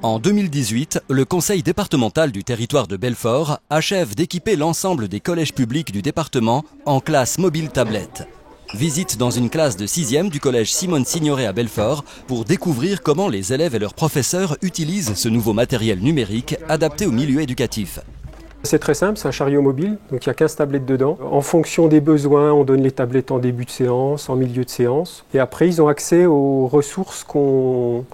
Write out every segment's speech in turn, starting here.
En 2018, le conseil départemental du territoire de Belfort achève d'équiper l'ensemble des collèges publics du département en classe mobile tablette. Visite dans une classe de 6e du collège Simone Signoret à Belfort pour découvrir comment les élèves et leurs professeurs utilisent ce nouveau matériel numérique adapté au milieu éducatif. C'est très simple, c'est un chariot mobile, donc il y a 15 tablettes dedans. En fonction des besoins, on donne les tablettes en début de séance, en milieu de séance. Et après, ils ont accès aux ressources qu'on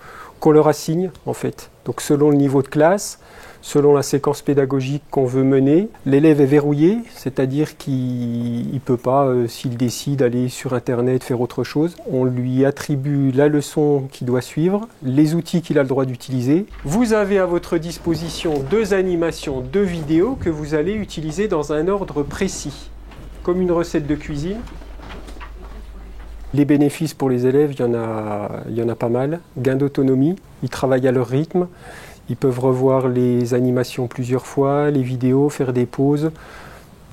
leur assigne, en fait. Donc selon le niveau de classe, selon la séquence pédagogique qu'on veut mener, l'élève est verrouillé, c'est-à-dire qu'il ne peut pas, s'il décide, aller sur Internet, faire autre chose. On lui attribue la leçon qu'il doit suivre, les outils qu'il a le droit d'utiliser. Vous avez à votre disposition 2 animations, 2 vidéos que vous allez utiliser dans un ordre précis, comme une recette de cuisine. Les bénéfices pour les élèves, il y en a pas mal. Gain d'autonomie, ils travaillent à leur rythme. Ils peuvent revoir les animations plusieurs fois, les vidéos, faire des pauses,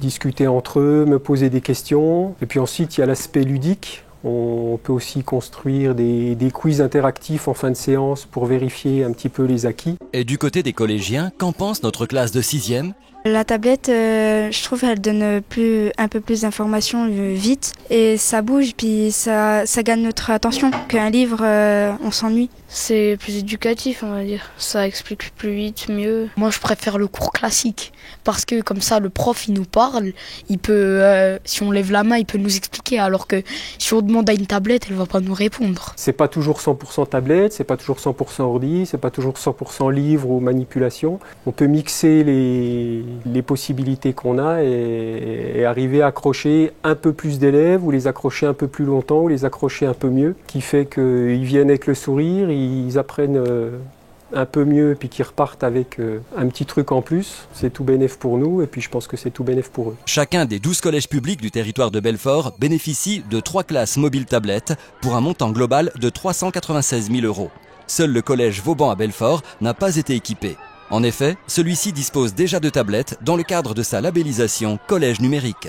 discuter entre eux, me poser des questions. Et puis ensuite, il y a l'aspect ludique. On peut aussi construire des quiz interactifs en fin de séance pour vérifier un petit peu les acquis. Et du côté des collégiens, qu'en pense notre classe de 6e ? La tablette, je trouve qu'elle donne un peu plus d'informations vite et ça bouge, puis ça gagne notre attention. Qu'un livre, on s'ennuie. C'est plus éducatif, on va dire. Ça explique plus vite, mieux. Moi, je préfère le cours classique parce que comme ça, le prof, il nous parle. Il peut, si on lève la main, il peut nous expliquer. Alors que si on demande à une tablette, elle va pas nous répondre. C'est pas toujours 100% tablette, c'est pas toujours 100% ordi, c'est pas toujours 100% livre ou manipulation. On peut mixer les possibilités qu'on a et arriver à accrocher un peu plus d'élèves ou les accrocher un peu plus longtemps ou les accrocher un peu mieux, qui fait qu'ils viennent avec le sourire, ils apprennent un peu mieux puis qu'ils repartent avec un petit truc en plus. C'est tout bénef pour nous et puis je pense que c'est tout bénef pour eux. Chacun des 12 collèges publics du territoire de Belfort bénéficie de 3 classes mobiles tablettes pour un montant global de 396 000 €. Seul le collège Vauban à Belfort n'a pas été équipé. En effet, celui-ci dispose déjà de tablettes dans le cadre de sa labellisation collège numérique.